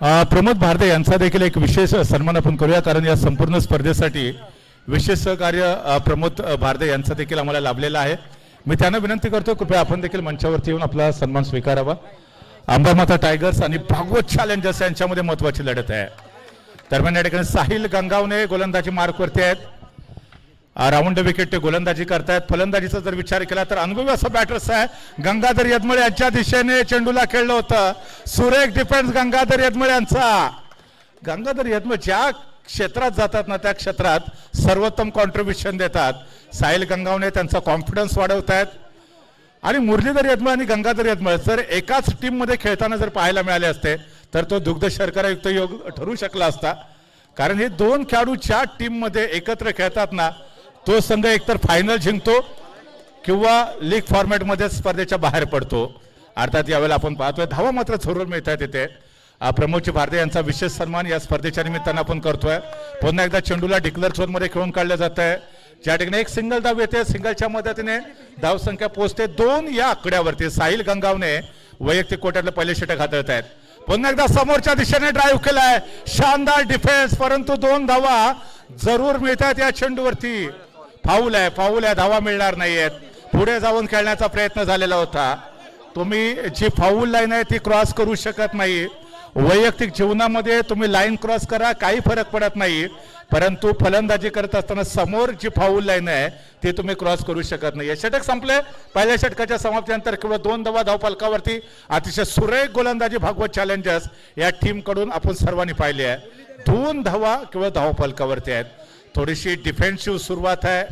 प्रमोद भारदे यांचा देखील एक विशेष सन्मान आपण करूया, कारण या संपूर्ण स्पर्धेसाठी विशेष सहकार्य प्रमोद भारदे यांचा देखील आम्हाला लाभलेला आहे. मी त्यांना विनंती करतो, कृपया आपण देखील मंचावरती येऊन आपला सन्मान स्वीकारावा. अंबामाता टायगर्स आणि भागवत चॅलेंजर्स यांच्यामध्ये महत्वाची लढत आहे. दरम्यान या ठिकाणी साहिल गंगावणे गोलंदाजी मार्कवरती आहेत. राऊंड विकेट ते गोलंदाजी करतायत. फलंदाजीचा जर विचार केला तर अनुभवी असा बॅटर्स आहे. गंगाधर यदमळे यांच्या दिशेने चेंडूला खेळलं होतं. सुरेख डिफेन्स गंगाधर यदमळे यांचा. गंगाधर यदमळे ज्या क्षेत्रात जातात ना, त्या क्षेत्रात सर्वोत्तम कॉन्ट्रीब्युशन देतात. साहिल गंगावणे त्यांचा कॉन्फिडन्स वाढवत आहेत. आणि मुरलीधर यदमळे आणि गंगाधर यदमळे जर एकाच टीम मध्ये खेळताना जर पाहायला मिळाले असते तर तो दुग्ध शर्करायुक्त योग ठरू शकला असता. कारण हे दोन खेळाडू ज्या टीम मध्ये एकत्र खेळतात ना, तो संघ एकतर फायनल जिंकतो किंवा लीग फॉर्मॅट मध्ये स्पर्धेच्या बाहेर पडतो. अर्थात यावेळेला आपण पाहतोय धावा मात्र जरूर मिळत आहेत. तिथे प्रमोदजी भारदे यांचा विशेष सन्मान या स्पर्धेच्या निमित्तानं आपण करतोय. पुन्हा एकदा चेंडूला डिक्लेअर झोन मध्ये खेळून काढलं जात आहे. ज्या ठिकाणी एक सिंगल धाव येते, सिंगलच्या मदतीने धावसंख्या पोहोचते 2 या आकड्यावरती. साहिल गंगावणे वैयक्तिक कोट्यातलं पहिले षटक हाताळत आहेत. पुन्हा एकदा समोरच्या दिशेने ड्राईव्ह केलाय, शानदार डिफेन्स, परंतु 2 धावा जरूर मिळतात या चेंडूवरती. फाऊल आहे, धावा मिळणार नाहीयेत. पुढे जाऊन खेळण्याचा प्रयत्न झालेला होता. तुम्ही जी फाऊल लाईन आहे ती क्रॉस करू शकत नाही. वैयक्तिक जीवनामध्ये तुम्ही लाईन क्रॉस करा, काही फरक पडत नाही, परंतु फलंदाजी करत असताना समोर जी फाऊल लाईन आहे ती तुम्ही क्रॉस करू शकत नाही. षटक संपले. पहिल्या षटकाच्या समाप्तीनंतर केवळ 2 धावा धावफलकावरती. अतिशय सुरेख गोलंदाजी भागवत चॅलेंजर्स या टीम कडून आपण सर्वांनी पाहिली आहे. 2 धावा केवळ धावफलकावरती आहेत. थोडीशी डिफेन्सिव्ह सुरुवात आहे.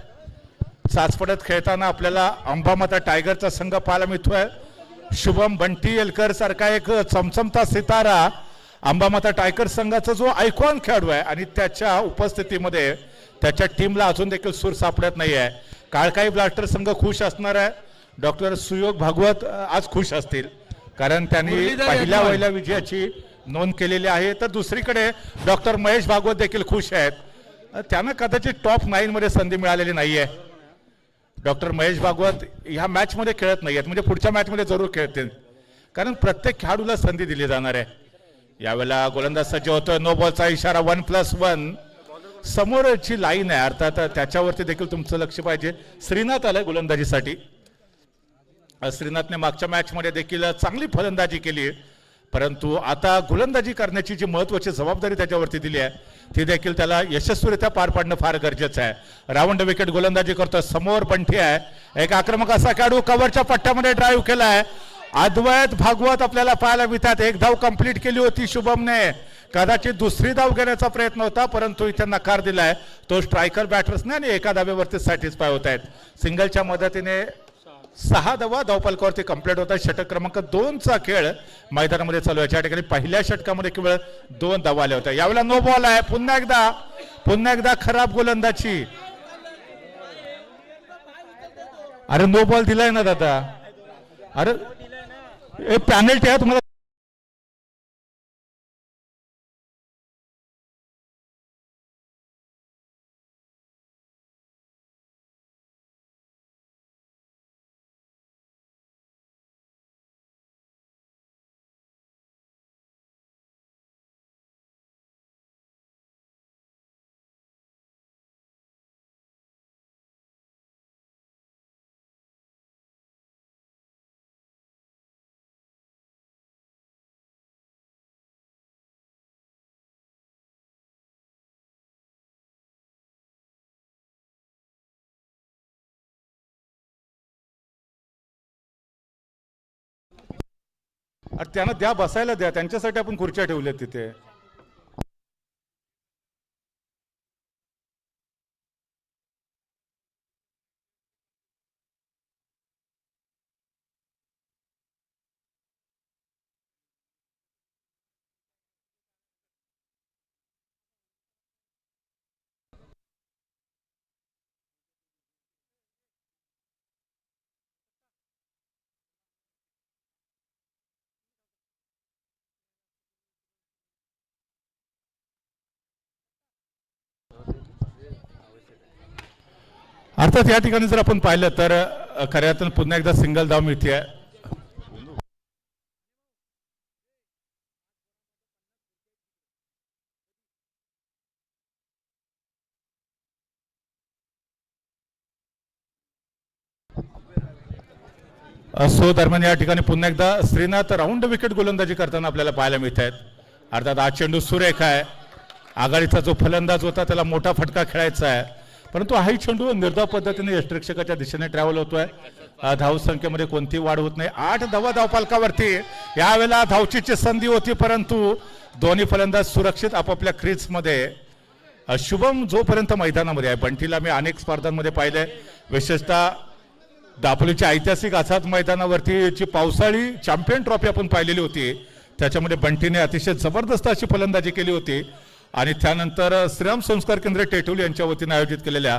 चाचपडत खेळताना आपल्याला अंबामाता टायगरचा संघ पाहायला मिळतोय. शुभम बंटी येलकर सारखा एक चमचमता सितारा अंबामाता टायगर्स संघाचा जो आयकॉन खेळाडू आहे आणि त्याच्या उपस्थितीमध्ये त्याच्या टीमला अजून देखील सूर सापडत नाही आहे. काळकाई ब्लास्टर संघ खुश असणार आहे. डॉक्टर सुयोग भागवत आज खुश असतील, कारण त्यांनी पहिल्या विजयाची नोंद केलेली आहे. तर दुसरीकडे डॉक्टर महेश भागवत देखील खुश आहेत. त्यांना कदाचित टॉप 9 मध्ये संधी मिळालेली नाहीये. डॉक्टर महेश भागवत ह्या मॅच मध्ये खेळत नाहीयेत, म्हणजे पुढच्या मॅच मध्ये जरूर खेळतील, कारण प्रत्येक खेळाडूला संधी दिली जाणार आहे. यावेळेला गोलंदाज सज्ज होतोय. नो बॉलचा इशारा. 1+1 समोरची लाईन आहे, अर्थात त्याच्यावरती देखील तुमचं लक्ष पाहिजे. श्रीनाथ आलाय गोलंदाजीसाठी. श्रीनाथने मागच्या मॅच मध्ये देखील चांगली फलंदाजी केली, परंतु आता गोलंदाजी करण्याची जी महत्वाची जबाबदारी त्याच्यावरती दिली आहे ती देखील त्याला यशस्वीरित्या पार पाडणं फार गरजेचं आहे. राऊंड विकेट गोलंदाजी करतो. समोर बंटी आहे, एक आक्रमक असा खेळाडू. कव्हरच्या पट्ट्यामध्ये ड्राईव्ह केलाय. अद्वैत भागवत आपल्याला पाहायला मिळतात. 1 धाव कंप्लीट केली होती शुभमने. कदाचित दुसरी धाव घेण्याचा प्रयत्न होता, परंतु इथे नकार दिलाय तो स्ट्रायकर बॅटर्सने आणि एका धावेवरती सॅटिस्फाय होत आहेत. सिंगलच्या मदतीने 6 धावा धावफलकावरती कंप्लीट होत आहे. षटक क्रमांक 2चा खेळ मैदानामध्ये चालू आहे. ज्या ठिकाणी पहिल्या षटकामध्ये केवळ 2 धावा आल्या होत्या. यावेळेला नो बॉल आहे. पुन्हा एकदा खराब गोलंदाजी. अरे नो बॉल दिलाय ना दादा. अरे पॅनल्टी आहे तुम्हाला. त्यांना द्या, बसायला द्या. त्यांच्यासाठी आपण खुर्च्या ठेवल्यात तिथे. अर्थात या ठिकाणी जर आपण पाहिलं तर खऱ्या अर्थानं पुन्हा एकदा सिंगल धाव मिळते. सो दरम्यान या ठिकाणी पुन्हा एकदा श्रीनाथ राऊंड विकेट गोलंदाजी करताना आपल्याला पाहायला मिळत आहेत. अर्थात हा चेंडू सुरेख आहे. आघाडीचा जो फलंदाज होता त्याला मोठा फटका खेळायचा आहे, परंतु हाही चेंडू निर्धाव पद्धतीने यष्टिरक्षकाच्या दिशेने ट्रॅव्हल होतोय. धावसंख्येमध्ये कोणती वाढ होत नाही. 8 धावा धावपालकावरती. यावेळेला धावचीची संधी होती, परंतु दोन्ही फलंदाज सुरक्षित आपापल्या क्रीजमध्ये. शुभम जोपर्यंत मैदानामध्ये आहे, बंटीला मी अनेक स्पर्धांमध्ये पाहिलंय, विशेषतः दापोलीच्या ऐतिहासिक आझाद मैदानावरती जी पावसाळी चॅम्पियन ट्रॉफी आपण पाहिलेली होती, त्याच्यामध्ये बंटीने अतिशय जबरदस्त अशी फलंदाजी केली होती. आणि त्यानंतर श्रीराम संस्कार केंद्र टेटोली यांच्या वतीने आयोजित केलेल्या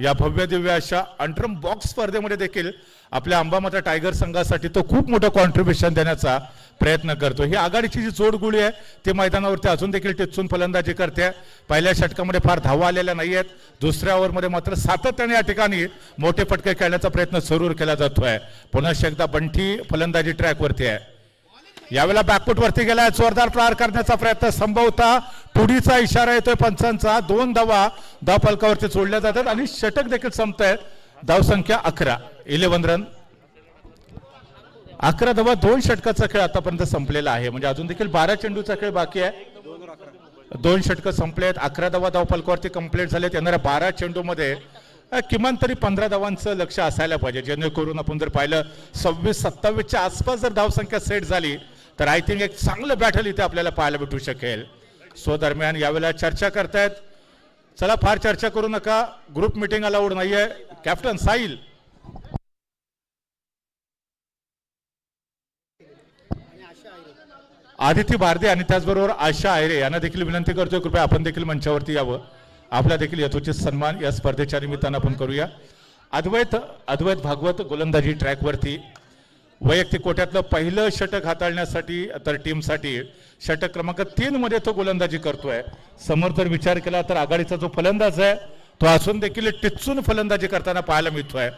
या भव्य दिव्य अशा अंटरम बॉक्स स्पर्धेमध्ये देखील आपल्या अंबामाता टायगर संघासाठी तो खूप मोठं कॉन्ट्रीब्युशन देण्याचा प्रयत्न करतो. ही आघाडीची जी जोडगोळी आहे ती मैदानावरती अजून देखील टिचून फलंदाजी करते. पहिल्या षटकामध्ये फार धावा आलेल्या नाही आहेत. दुसऱ्या ओव्हरमध्ये मात्र सातत्याने या ठिकाणी मोठे फटके खेळण्याचा प्रयत्न जरूर केला जातोय. पुन्हा एकदा बंटी फलंदाजी ट्रॅकवरती आहे. यावेळेला बॅकफूट वरती गेलाय. जोरदार प्रहार करण्याचा प्रयत्न संभवता पुढीचा इशारा येतोय पंचांचा. 2 धावा धावफलकावरती सोडल्या जातात आणि षटक देखील संपत आहेत. धावसंख्या 11, 11 रन. 11 धावा 2 षटकाचा खेळ आतापर्यंत संपलेला आहे. म्हणजे अजून देखील 12 चेंडूचा खेळ बाकी आहे. 2 षटकं संपलेत. 11 धावा धावफलकावरती कंप्लीट झालेत. येणाऱ्या 12 चेंडूमध्ये किमान तरी 15 धावांचं लक्ष असायला पाहिजे, जेणेकरून आपण जर पाहिलं 26-27च्या आसपास जर धावसंख्या सेट झाली तर आय थिंक एक चांगलं बॅटल इथे आपल्याला पाहायला भेटू शकेल. सो दरम्यान यावेळेला चर्चा करतायत. चला फार चर्चा करू नका, ग्रुप मिटिंग अलाउड नाहीये. कॅप्टन साहिल. आदिती भारदे आणि त्याचबरोबर आशा आयरे यांना देखील विनंती करतोय, कृपया आपण देखील मंचावरती यावं. आपला देखील यथोचित सन्मान या स्पर्धेच्या निमित्तानं आपण करूया. अद्वैत भागवत गोलंदाजी ट्रॅकवरती. वैयक्तिक कोट्यातलं पहिलं षटक हाताळण्यासाठी तर टीमसाठी षटक क्रमांक 3 मध्ये तो गोलंदाजी करतोय. समोर जर विचार केला तर आघाडीचा जो फलंदाज आहे तो असून देखील टिचून फलंदाजी करताना पाहायला मिळतोय.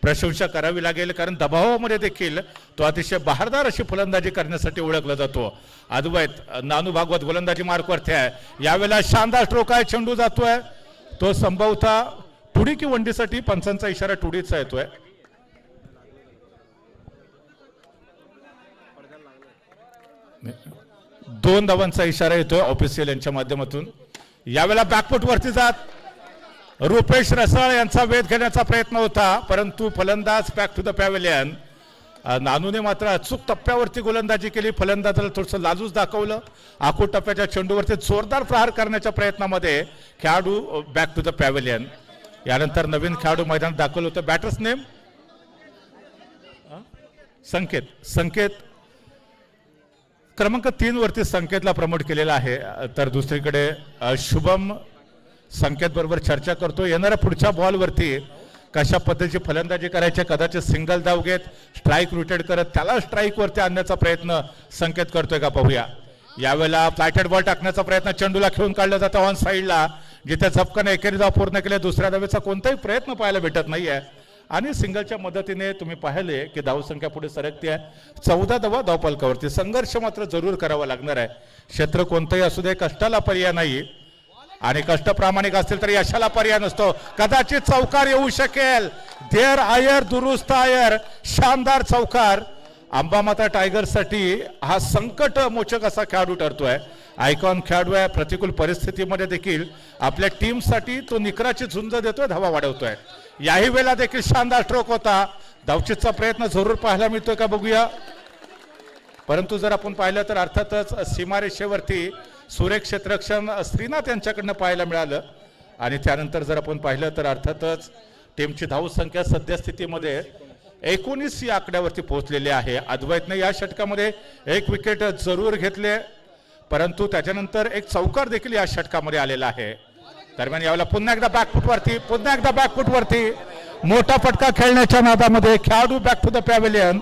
प्रशंसा करावी लागेल, कारण दबावामध्ये देखील तो अतिशय बहारदार अशी फलंदाजी करण्यासाठी ओळखला जातो. अद्वैत नानू भागवत गोलंदाजी मार्कवरती आहे. यावेळेला शानदार स्ट्रोक आहे. चेंडू जातोय तो संभवता टुडी की वंडीसाठी पंचांचा इशारा टुडीचा येतोय. दोन धावांचा इशारा येतोय ऑफिशियल यांच्या माध्यमातून. यावेळेला बॅकफूट वरती जात रुपेश रसाळ यांचा वेध घेण्याचा प्रयत्न होता, परंतु फलंदाज बॅक टू द पॅव्हेलियन. नानूने मात्र अचूक टप्प्यावरती गोलंदाजी केली. फलंदाजाला थोडंसं लाजूच दाखवलं. आखूड टप्प्याच्या चेंडूवरती जोरदार प्रहार करण्याच्या प्रयत्नामध्ये खेळाडू बॅक टू द पॅव्हेलियन. यानंतर नवीन खेळाडू मैदानात दाखल होतं. बॅटर्स नेम संकेत क्रमांक 3 वरती संकेतला प्रमोट केलेला आहे. तर दुसरीकडे शुभम संकेत बरोबर चर्चा करतो. येणाऱ्या पुढच्या बॉलवरती कशा पद्धतीची फलंदाजी करायची, कदाचित सिंगल धाव घेत स्ट्राईक रोटेट करत त्याला स्ट्राईक वरती आणण्याचा प्रयत्न संकेत करतोय का पाहूया. यावेळेला फ्लायटेड बॉल टाकण्याचा प्रयत्न चेंडूला खेळून काढला जातो ऑन साईडला, जिथे झपकाने एकेरी धाव पूर्ण केले. दुसऱ्या धावेचा कोणताही प्रयत्न पाहायला भेटत नाहीये आणि सिंगलच्या मदतीने तुम्ही पाहिले की धावसंख्या पुढे सरकते आहे. 14 धावा धावफलकावरती. संघर्ष मात्र जरूर करावा लागणार आहे. क्षेत्र कोणतंही असू दे, कष्टाला पर्याय नाही आणि कष्ट प्रामाणिक असतील तरी यशाला पर्याय नसतो. कदाचित चौकार येऊ शकेल. देर आयर दुरुस्त आयर, शानदार चौकार. अंबामाता टायगर्ससाठी हा संकट मोचक असा खेळाडू ठरतोय. आयकॉन खेळाडू आहे. प्रतिकूल परिस्थितीमध्ये देखील आपल्या टीमसाठी तो निकराची झुंज देतोय, धावा वाढवतोय. याही वेळेला देखील शानदार स्ट्रोक होता. धावचीतचा प्रयत्न जरूर पाहायला मिळतोय का बघूया. परंतु जर आपण पाहिलं तर अर्थातच सीमारेषेवरती सुरेख क्षेत्ररक्षण श्रीनाथ यांच्याकडनं पाहायला मिळालं. आणि त्यानंतर जर आपण पाहिलं तर अर्थातच टीमची धावसंख्या सद्यस्थितीमध्ये 19 या आकड्यावरती पोहोचलेली आहे. अद्वैतने या षटकामध्ये 1 विकेट जरूर घेतले, परंतु त्याच्यानंतर एक चौकार देखील या षटकामध्ये आलेला आहे. दरम्यान यावेळेला पुन्हा एकदा बॅकफूटवरती मोठा फटका खेळण्याच्या नादामध्ये खेळाडू बॅक टू द पॅव्हेलियन.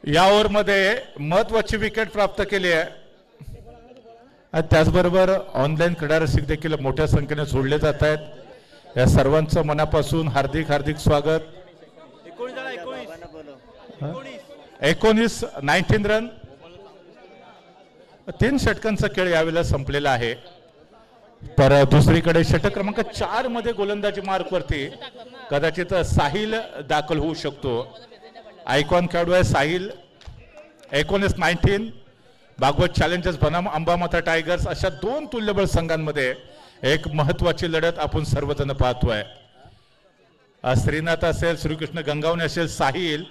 या ओव्हरमध्ये महत्वाची विकेट प्राप्त केली आहे. त्याचबरोबर ऑनलाईन क्रीडा रसिक देखील मोठ्या संख्येने जोडले जात आहेत. या सर्वांचं मनापासून हार्दिक स्वागत. 19 रन. 3 षटकांचा खेळ यावेळेला संपलेला आहे. तर दुसरीकडे षटक क्रमांक 4 मध्ये गोलंदाजी मार्कवरती कदाचित साहिल दाखल होऊ शकतो. आयकॉन खेळाडू आहे साहिल. 19 भागवत चॅलेंजर्स बनाम अंबामाता टायगर्स अशा दोन तुल्यबळ संघांमध्ये एक महत्वाची लढत आपण सर्वजण पाहतोय. श्रीनाथ असेल, श्रीकृष्ण गंगावणे असेल, साहिल,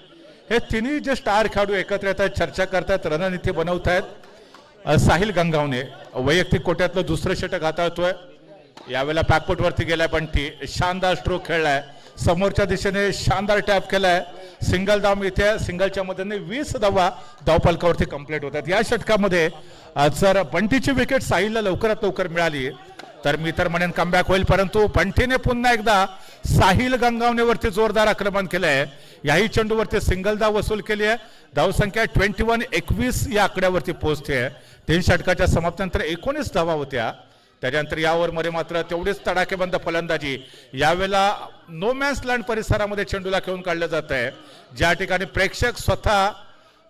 हे तिन्ही जे स्टार खेळाडू एकत्र येतात, चर्चा करतात, रणनीती बनवत आहेत. साहिल गंगावणे वैयक्तिक कोट्यातलं दुसरं षटक हाताळतोय. यावेळेला बॅकफुटवरती गेलाय बंटी, शानदार स्ट्रोक खेळलाय, समोरच्या दिशेने शानदार टॅप केलाय. सिंगल धाव इथे, सिंगलच्या मदतीने 20 धावा धावफलकावरती कंप्लीट होतात. या षटकामध्ये जर बंटीची विकेट साहिलला लवकरात लवकर मिळाली तर मी तर म्हणेन कमबॅक होईल, परंतु बंटीने पुन्हा एकदा साहिल गंगावणेवरती जोरदार आक्रमण केलंय. याही चेंडूवरती सिंगल धाव वसूल केली आहे. धावसंख्या 21 या आकड्यावरती पोहोचते. 3 षटकाच्या समाप्तीनंतर 19 धावा होत्या. त्याच्यानंतर या ओव्हरमध्ये मात्र तेवढीच तडाखेबंद फलंदाजी. यावेळेला नो मॅन्स लँड परिसरामध्ये चेंडूला खेळून काढलं जात आहे, ज्या ठिकाणी प्रेक्षक स्वतः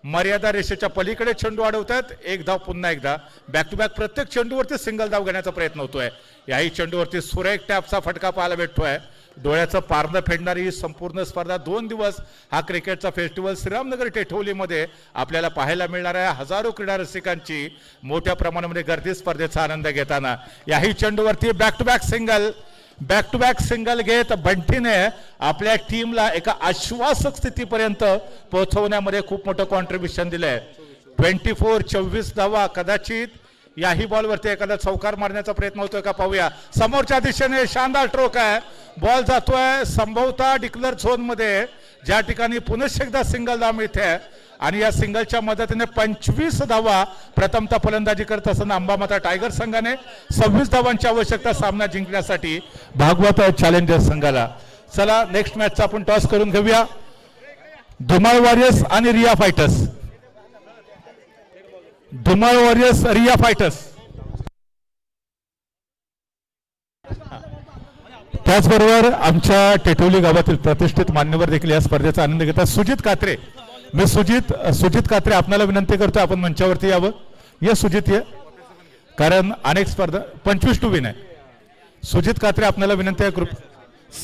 मर्यादा रेषेच्या पलीकडे चेंडू अडवतात. एक धाव पुन्हा एकदा बॅक टू बॅक प्रत्येक चेंडूवरती सिंगल धाव घेण्याचा प्रयत्न होतोय. याही चेंडूवरती सुरेख टॅपचा फटका पाहायला भेटतोय. डोळ्याचं पारणं फेडणारी संपूर्ण स्पर्धा 2 दिवस हा क्रिकेटचा फेस्टिवल श्रीरामनगर टेठवलीमध्ये आपल्याला पाहायला मिळणार आहे. हजारो क्रीडा रसिकांची मोठ्या प्रमाणामध्ये गर्दी स्पर्धेचा आनंद घेताना याही चेंडूवरती बॅक टू बॅक सिंगल घेत बंटीने आपल्या टीमला एका आश्वासक स्थितीपर्यंत पोहोचवण्यामध्ये खूप मोठं कॉन्ट्रीब्युशन दिलंय. 24 धावा. कदाचित याही बॉलवरती एखादा चौकार मारण्याचा प्रयत्न होतोय का पाहूया. समोरच्या दिशेने शानदार स्ट्रोक आहे, बॉल जातोय संभवतः डिक्लेअर झोन मध्ये, ज्या ठिकाणी पुनश्च एकदा सिंगल धाव मिळते. आणि या सिंगलच्या मदतीने 25 धावा प्रथमतः फलंदाजी करत असताना अंबामाता टायगर संघाने 26 धावांची आवश्यकता सामना जिंकण्यासाठी भागवत चॅलेंजर्स संघाला. चला नेक्स्ट मॅचचा आपण टॉस करून घेऊया. धुमाळ वॉरियर्स आणि Riya fighters. Dhumal warriors, Riya fighters. त्याचबरोबर आमच्या टेटवली गावातील प्रतिष्ठित मान्यवर देखील या स्पर्धेचा आनंद घेतात. सुजित कात्रे, मी सुजित कात्रे आपल्याला विनंती करतो आपण मंचावरती यावं. ये सुजित ये, कारण अनेक स्पर्धा 25 टू विन आहे. सुजित कात्रे आपल्याला विनंती आहे,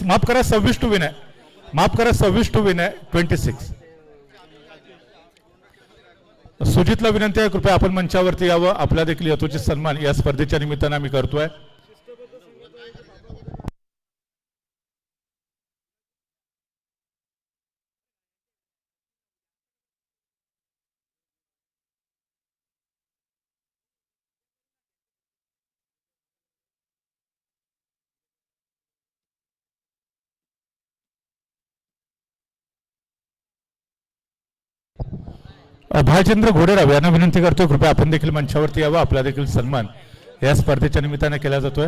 माफ करा 26 टू विन आहे, माफ करा 26 टू विन आहे 26. सुजितला विनंती आहे कृपया आपण मंचावरती यावं. आपला देखील यथोचित सन्मान या स्पर्धेच्या निमित्तानं आम्ही करतोय. भालचंद्र घोडेराव यांना विनंती करतोय कृपया आपण देखील मंचावरती यावं. आपला देखील सन्मान या स्पर्धेच्या निमित्ताने केला जातोय.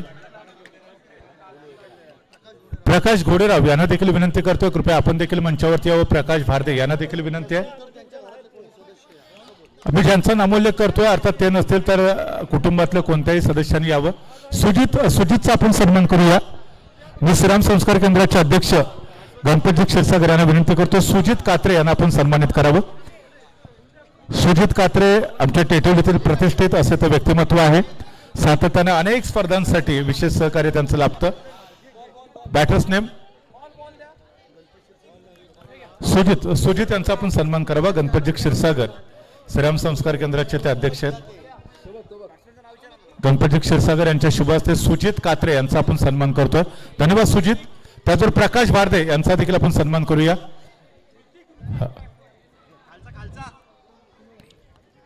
प्रकाश घोडेराव यांना देखील विनंती करतोय कृपया आपण देखील मंचावरती यावं. प्रकाश भारदे यांना देखील विनंती आहे. आम्ही ज्यांचा नामोल्लेख करतोय अर्थात ते नसतील तर कुटुंबातल्या कोणत्याही सदस्यांनी यावं. सुजितचा आपण सन्मान करूया. मी श्रीराम संस्कार केंद्राचे अध्यक्ष गणपतजी क्षीरसागर यांना विनंती करतो सुजित कात्रे यांना आपण सन्मानित करावं. सुजित कात्रे आमच्या टेटवलीतील प्रतिष्ठित असे ते व्यक्तिमत्व आहे. सातत्याने अनेक स्पर्धांसाठी विशेष सहकार्य त्यांचं लाभतं. बॅटर्स नेम सुजित यांचा आपण सन्मान करावा. गणपतजी क्षीरसागर श्रीराम संस्कार केंद्राचे ते अध्यक्ष आहेत. गणपतजी क्षीरसागर यांच्या शुभ हस्ते सुजित कात्रे यांचा आपण सन्मान करतोय. धन्यवाद सुजित. त्याचबरोबर प्रकाश भारदे यांचा देखील आपण सन्मान करूया.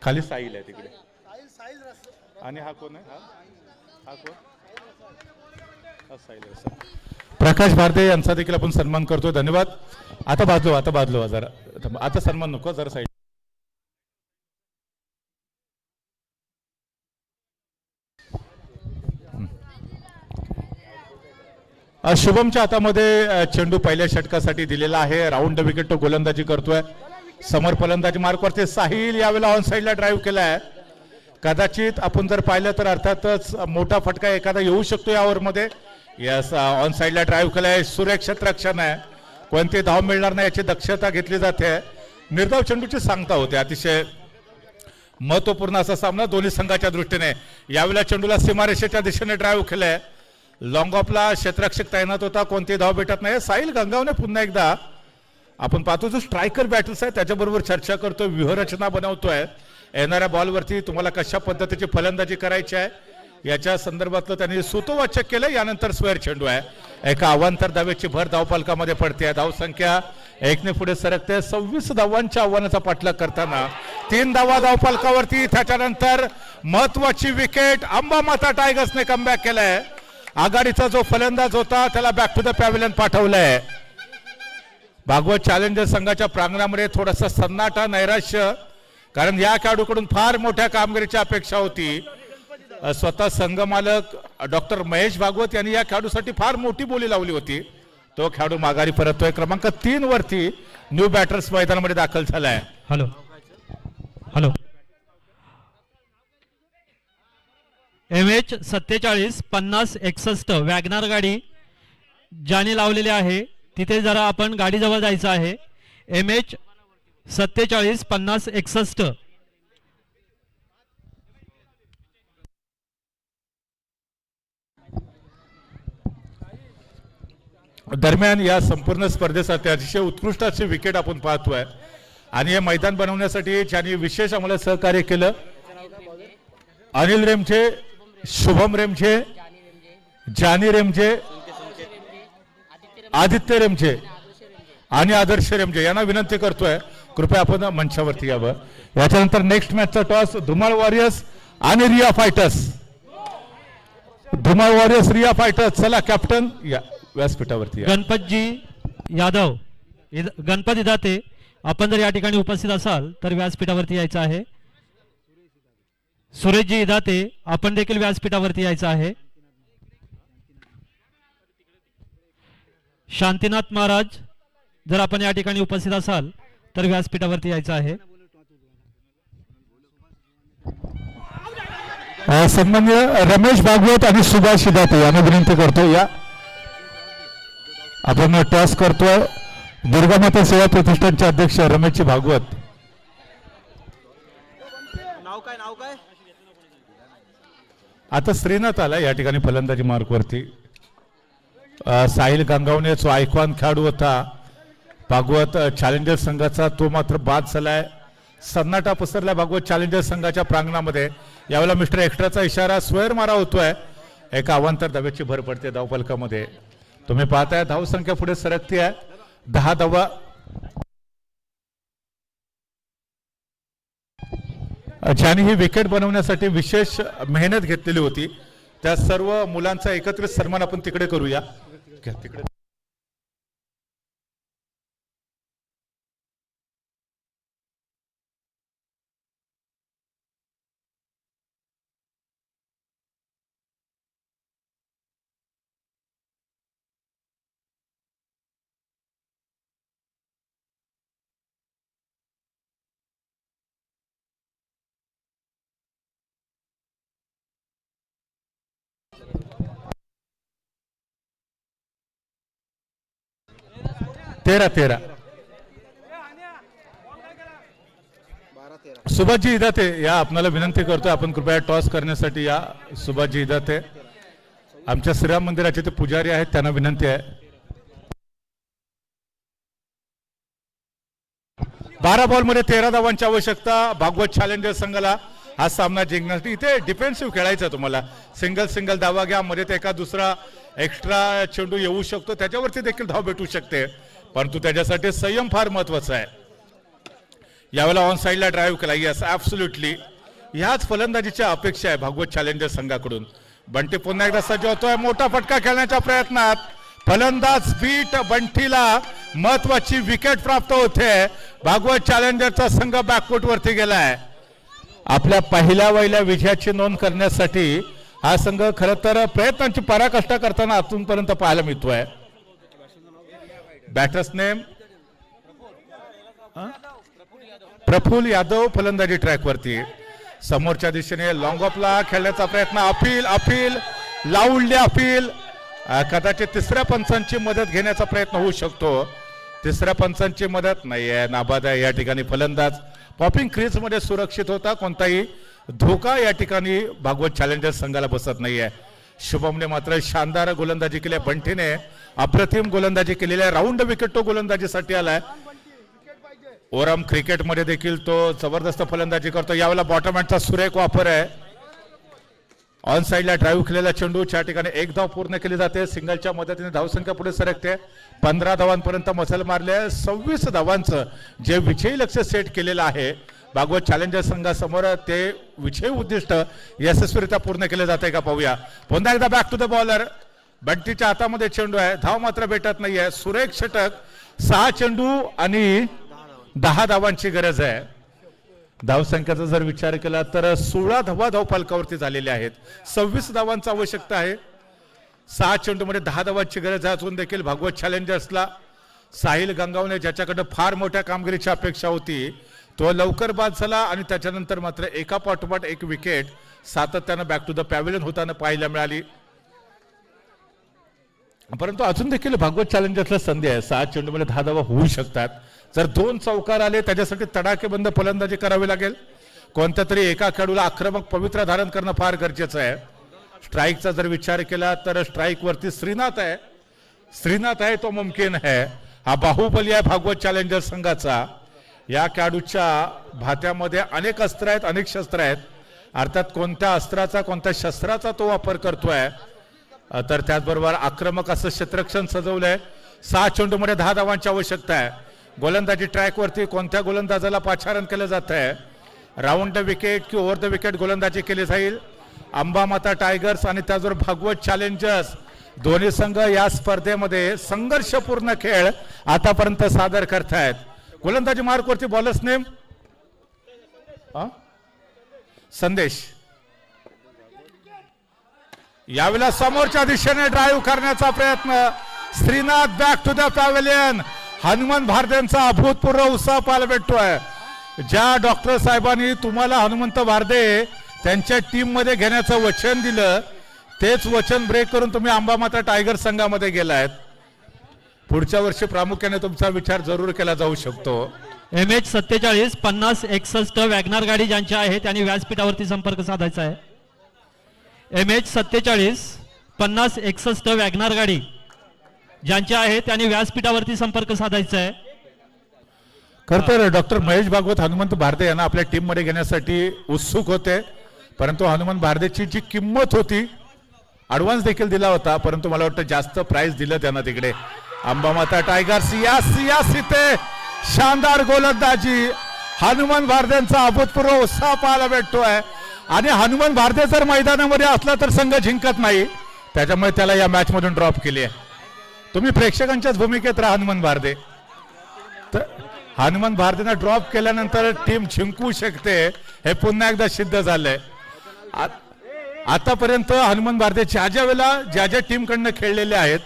खाली साहिल आहे तिकडे. आणि हा कोण आहे? हा कोण? प्रकाश भारदे यांचा देखील आपण सन्मान करतोय. धन्यवाद. आता बाजलो जरा, आता सन्मान नको, जरा साईड. शुभमच्या हातामध्ये चेंडू पहिल्या षटकासाठी दिलेला आहे. राऊंड द विकेट तो गोलंदाजी करतोय. समोर फलंदाजी मार्कवरती साहिल यावेळेला ऑन साईडला ड्राईव्ह केलाय. कदाचित आपण जर पाहिलं तर अर्थातच मोठा फटका एखादा येऊ शकतो या ओव्हरमध्ये. यस, ऑन साईडला ड्राईव्ह केलाय. सुरेख क्षेत्ररक्षण आहे, कोणती धाव मिळणार नाही याची दक्षता घेतली जाते. निर्धाव चेंडूची सांगता होते. अतिशय महत्वपूर्ण असा सामना दोन्ही संघाच्या दृष्टीने. यावेळेला चेंडूला सीमारेषेच्या दिशेने ड्राईव्ह केलाय. लॉंग ऑफला क्षेत्ररक्षक तैनात होता, कोणती धाव भेटत नाही. साहिल गंगावने पुन्हा एकदा आपण पाहतो जो स्ट्रायकर बॅटल्स आहे त्याच्याबरोबर चर्चा करतोय, व्यूहरचना बनवतोय. येणाऱ्या बॉलवरती तुम्हाला कशा पद्धतीची फलंदाजी करायची आहे याच्या संदर्भातलं त्यांनी सूतोवाचक केलं. यानंतर स्क्वेअर चेंडू आहे, एका अवांतर धावेची भर धावफलकामध्ये पडते. धावसंख्या 1 ने पुढे सरकते. 26 धावांच्या आव्हानाचा पाठलाग करताना 3 धावा धावफलकावरती. त्याच्यानंतर महत्वाची विकेट अंबामाता टायगर्सने कमबॅक केलाय. आघाडीचा जो फलंदाज होता त्याला बॅक टू द पॅव्हिलियन पाठवलंय. भागवत चॅलेंजर्स संघाच्या प्रांगणामध्ये थोडासा सन्नाटा, नैराश्य, कारण या खेळाडूकडून फार मोठ्या कामगिरीची अपेक्षा होती. स्वतः संघ मालक डॉक्टर महेश भागवत यांनी या खेळाडूसाठी फार मोठी बोली लावली होती. तो खेळाडू माघारी परततोय. क्रमांक 3 वरती न्यू बॅटर्स मैदानामध्ये दाखल झालाय. हॅलो हॅलो MH 47 50 61 वॅगनार गाडी ज्याने लावलेली आहे तिथे जरा आपण गाडी जवळ जायचं आहे. MH 47 50 61. दरम्यान या संपूर्ण स्पर्धेसाठी अतिशय उत्कृष्ट अशी विकेट आपण पाहतोय. आणि हे मैदान बनवण्यासाठी ज्यांनी विशेष आम्हाला सहकार्य केलं, अनिल रेमचे, शुभम रेमचे, जानी रेमचे, आदित्य रेमचे आणि आदर्श रेमचे यांना विनंती करतोय कृपया आपण मंचावरती यावं. याच्यानंतर नेक्स्ट मॅचचा टॉस धुमाळ वॉरियर्स आणि Riya fighters. Dhumal warriors, Riya fighters. चला कॅप्टन या व्यासपीठावरती. गणपतजी यादव, गणपत इदाते, आपण जर या ठिकाणी उपस्थित असाल तर व्यासपीठावरती यायचं आहे. सुरेशजी इदाते, आपण देखील व्यासपीठावरती यायचं आहे. शांतीनाथ महाराज, जर आपण या ठिकाणी उपस्थित असाल तर व्यासपीठावरती यायचं आहे. सन्मान्य रमेश भागवत आणि सुभाष इदाते यांना विनंती करतो या आपण टॉस करतोय. दुर्गामाता सेवा प्रतिष्ठानचे अध्यक्ष रमेशजी भागवत. नाव काय आता श्रीनाथ आला या ठिकाणी फलंदाजी मार्कवरती. साहिल गंगावणे जो आयकॉन खेळाडू होता भागवत चॅलेंजर्स संघाचा, तो मात्र बाद झालाय. सन्नाटा पसरला भागवत चॅलेंजर्स संघाच्या प्रांगणामध्ये. यावेळेला मिस्टर एक्स्ट्राचा इशारा, स्क्वेअर मारा होतोय. एका अवांतर धावेची भर पडते धावफलकामध्ये. तुम्ही पाहताय धावसंख्या पुढे सरकती आहे. 10 धावा. ज्यांनी ही विकेट बनवण्यासाठी विशेष मेहनत घेतलेली होती त्या सर्व मुलांचा एकत्रित सन्मान आपण तिकडे करूया. तिकडे तेरा. सुभाषजी इदाते या आपणाला विनंती करतोय आपण कृपया टॉस करण्यासाठी या. सुभाषजी इदाते आमच्या श्रीराम मंदिराचे ते पुजारी आहेत, त्यांना विनंती आहे. 12 बॉलमध्ये 13 धावांची आवश्यकता भागवत चॅलेंजर्स संघाला हा सामना जिंकण्यासाठी. इथे डिफेन्सिव्ह खेळायचा तुम्हाला. सिंगल धावा घ्या, मध्ये एका दुसरा एक्स्ट्रा चेंडू येऊ शकतो, त्याच्यावरती देखील धाव भेटू शकते. परंतु त्याच्यासाठी संयम फार महत्वाचा आहे. यावेळेला ऑन साईडला ड्राईव्ह केला. Yes, absolutely. ह्याच फलंदाजीची अपेक्षा आहे भागवत चॅलेंजर्स संघाकडून. बंटी पुन्हा एकदा सज्ज होतोय मोठा फटका खेळण्याच्या प्रयत्नात. फलंदाज बीट बंटीला महत्वाची विकेट प्राप्त होते. भागवत चॅलेंजरचा संघ बॅकफूट वरती गेलाय. आपल्या पहिल्या विजयाची नोंद करण्यासाठी हा संघ खरं तर प्रयत्नांची पराकाष्ठा करताना अजूनपर्यंत पाहायला मिळतोय. बॅटर्स नेम प्रफुल्ल यादव फलंदाजी ट्रॅक वरती. समोरच्या दिशेने लॉंग ऑफला खेळण्याचा प्रयत्न. अपील लावले. अपील कदाचित तिसऱ्या पंचांची मदत घेण्याचा प्रयत्न होऊ शकतो. तिसऱ्या पंचांची मदत नाहीये, नाबाद आहे. या ठिकाणी फलंदाज पॉपिंग क्रीज मध्ये सुरक्षित होता. कोणताही धोका या ठिकाणी भागवत चॅलेंजर्स संघाला बसत नाहीये. शुभमने मात्र शानदार गोलंदाजी केली आहे. बंटीने अप्रतिम गोलंदाजी केलेली आहे. राऊंड विकेट तो गोलंदाजीसाठी आलाय. ओरम क्रिकेटमध्ये देखील तो जबरदस्त फलंदाजी करतो. यावेळेला बॉटम हँडचा सुरेख वापर आहे. ऑन साइडला ड्राईव्ह केलेला चेंडू त्या ठिकाणी एक धाव पूर्ण केली जाते. सिंगलच्या मदतीने धावसंख्या पुढे सरकते. 15 धावांपर्यंत मसल मारले. 26 धावांचं जे विजयी लक्ष सेट केलेलं आहे भागवत चॅलेंजर संघासमोर, ते विजयी उद्दिष्ट यशस्वीरित्या पूर्ण केले जाते का पाहूया. पुन्हा एकदा बॅक टू द बॉलर. बंटीच्या हातामध्ये चेंडू आहे. धाव मात्र भेटत नाहीये. सुरेख षटक. 6 चेंडू आणि 10 धावांची गरज आहे. धावसंख्येचा जर विचार केला तर 16 धावा धावफलकावरती झालेल्या आहेत. 26 धावांची आवश्यकता आहे. 6 चेंडूमध्ये 10 धावांची गरज आहे. अजून देखील भागवत चॅलेंजर्सला साहिल गंगावणे ज्याच्याकडे फार मोठ्या कामगिरीची अपेक्षा होती तो लवकर बाद झाला आणि त्याच्यानंतर मात्र एका पाठोपाठ एक विकेट सातत्यानं बॅक टू द पॅव्हिलियन होताना पाहायला मिळाली. परंतु अजून देखील भागवत चॅलेंजर्सला संधी आहे. 6 चेंडूमध्ये 10 धावा होऊ शकतात. जर 2 चौकार आले त्याच्यासाठी तडाखेबंद फलंदाजी करावी लागेल. कोणत्या तरी एका खेळाडूला आक्रमक पवित्रा धारण करणं फार गरजेचं आहे. स्ट्राईकचा जर विचार केला तर स्ट्राईक वरती श्रीनाथ आहे. श्रीनाथ आहे तो मुमकिन आहे. हा बाहुबली आहे भागवत चॅलेंजर संघाचा. या खेळाडूच्या भात्यामध्ये अनेक अस्त्र आहेत, अनेक शस्त्र आहेत. अर्थात कोणत्या अस्त्राचा कोणत्या शस्त्राचा तो वापर करतोय तर त्याचबरोबर आक्रमक असं क्षेत्ररक्षण सजवलंय. 6 चेंडूमध्ये 10 धावांची आवश्यकता आहे. गोलंदाजी ट्रॅकवरती कोणत्या गोलंदाजाला पाचारण केलं जात आहे. राऊंड द विकेट की ओव्हर द विकेट गोलंदाजी केली जाईल. अंबामाता टायगर्स आणि त्याचबरोबर भागवत चॅलेंजर्स दोन्ही संघ या स्पर्धेमध्ये संघर्षपूर्ण खेळ आतापर्यंत सादर करतायत. गोलंदाजी मार्कवरती बॉलर्स नेम संदेश. यावेळेला समोरच्या दिशेने ड्राईव्ह करण्याचा प्रयत्न. Shrinath back to the pavilion. Hanumant भारदेंचा अभूतपूर्व उत्साह पाहायला भेटतोय. ज्या डॉक्टर साहेबांनी तुम्हाला हनुमंत भारदे त्यांच्या टीम मध्ये घेण्याचं वचन दिलं तेच वचन ब्रेक करून तुम्ही अंबामाता टायगर संघामध्ये गेलायत. पुढच्या वर्षी प्रामुख्याने तुमचा विचार जरूर केला जाऊ शकतो. MH 47 50 61 वॅगनार गाडी ज्यांच्या आहे त्यांनी व्यासपीठावरती संपर्क साधायचा आहे. MH 47 50 61 वॅगनार गाडी ज्यांच्या आहे त्यांनी व्यासपीठावरती संपर्क साधायचा आहे. खरं तर डॉक्टर महेश भागवत हनुमंत भारदे यांना आपल्या टीम मध्ये घेण्यासाठी उत्सुक होते. परंतु हनुमंत भारदेची जी किंमत होती ऍडव्हान्स देखील दिला होता. परंतु मला वाटतं जास्त प्राइस दिलं त्यांना तिकडे. अंबामाता टायगर्स इथे शानदार गोलंदाजी. हनुमंत भारदेंचा अभूतपूर्व उत्साह पाहायला भेटतोय. आणि हनुमंत भारदे जर मैदानामध्ये असला तर संघ जिंकत नाही. त्याच्यामुळे त्याला या मॅच मधून ड्रॉप केली आहे. तुम्ही प्रेक्षकांच्याच भूमिकेत राहा हनुमंत भारदे. तर हनुमंत भारदेंना ड्रॉप केल्यानंतर टीम जिंकू शकते हे पुन्हा एकदा सिद्ध झालंय. आतापर्यंत हनुमंत भारदे ज्या वेळेला टीम कडनं खेळलेले आहेत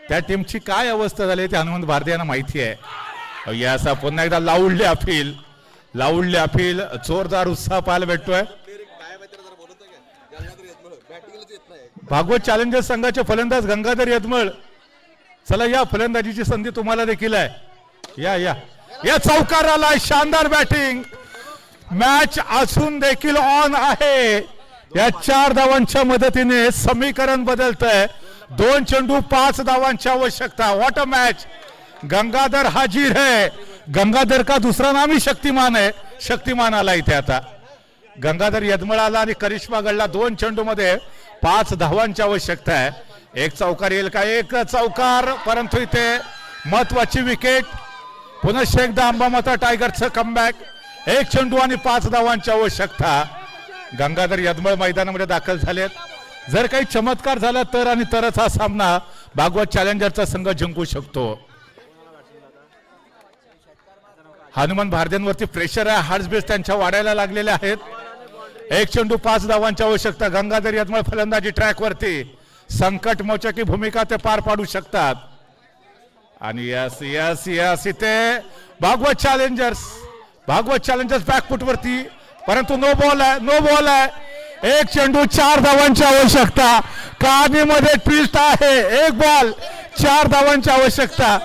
त्या टीमची काय अवस्था झाली ते हनुमंत भारदे यांना माहिती आहे. याचा पुन्हा एकदा लाऊडले अपील जोरदार उत्साह पाहायला भेटतोय. भागवत चॅलेंजर्स संघाचे फलंदाज गंगाधर यदमळ. चला या फलंदाजीची संधी तुम्हाला देखील आहे. या चौकाराला शानदार बॅटिंग. मॅच असून देखील ऑन आहे. या 4 धावांच्या मदतीने समीकरण बदलतंय. 2 चेंडू 5 धावांची आवश्यकता. What a match. गंगाधर हाजीर है. गंगाधर का दूसरा नाम ही शक्तिमान है. शक्तिमान आला इथे आता. गंगाधर यदमळ आला आणि करिश्मा गडला. 2 चेंडू मध्ये 5 धावांची आवश्यकता आहे. एक चौकार येईल का. एक चौकार. परंतु इथे महत्वाची विकेट. पुन्हा एकदा अंबामाता टायगरचं कमबॅक. 1 चेंडू आणि 5 धावांची आवश्यकता. गंगाधर यदमळ मैदानामध्ये दाखल झालेत. जर काही चमत्कार झाला तर आणि तरच हा सामना भागवत चॅलेंजरचा संघ जिंकू शकतो. हनुमंत भारदेंवरती प्रेशर आहे. हार्ट्सबीट्स त्यांच्या वाढायला लागलेल्या आहेत. 1 चेंडू 5 धावांची आवश्यकता. गंगाधर यदमळ फलंदाजी ट्रॅकवरती. संकट मोचकी भूमिका ते पार पाडू शकतात. आणि यस इथे भागवत चॅलेंजर्स बॅकफुट वरती. परंतु नो बॉल आहे. 1 चेंडू 4 धावांची आवश्यकता. कहाणीमध्ये ट्विस्ट आहे. 1 बॉल 4 धावांची आवश्यकता.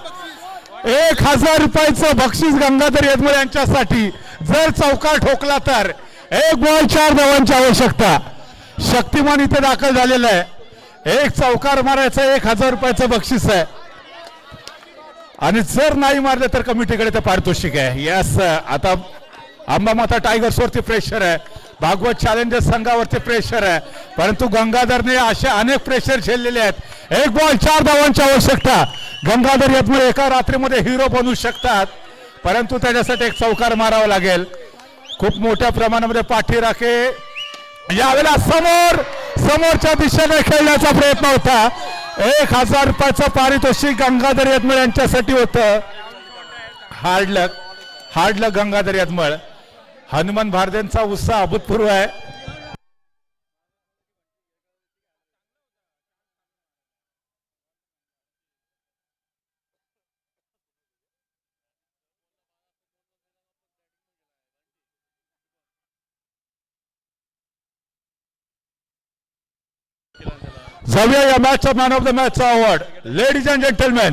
1000 रुपयाचं बक्षीस गंगाधर यदमळ यांच्यासाठी. जर चौकार ठोकला तर 1 बॉल 4 धावांची आवश्यकता. शक्तिमान इथे दाखल झालेला आहे. एक चौकार मारायचा 1,000 रुपयाचं बक्षीस आहे आणि जर नाही मारले तर कमिटीकडे ते पारितोषिक आहे. यस, आता अंबामाता टायगर्स वरती प्रेशर आहे, भागवत चॅलेंजर्स संघावरती प्रेशर आहे, परंतु गंगाधरने असे अनेक प्रेशर झेललेले आहेत. 1 बॉल 4 धावांची आवश्यकता. गंगाधर यामुळे एका रात्रीमध्ये हिरो बनू शकतात, परंतु त्याच्यासाठी एक चौकार मारावा लागेल. खूप मोठ्या प्रमाणामध्ये पाठीराखे यावेळेला समोरच्या दिशेने खेळण्याचा प्रयत्न होता. 1,000 रुपयाचं पारितोषिक गंगाधर यदमळ यांच्यासाठी होतं. Hard luck Gangadhar Yadmal. हनुमान भारदेंचा उत्साह अभूतपूर्व आहे. जाऊया या मॅचचा मॅन ऑफ द मॅचचा अवॉर्ड. Ladies and gentleman,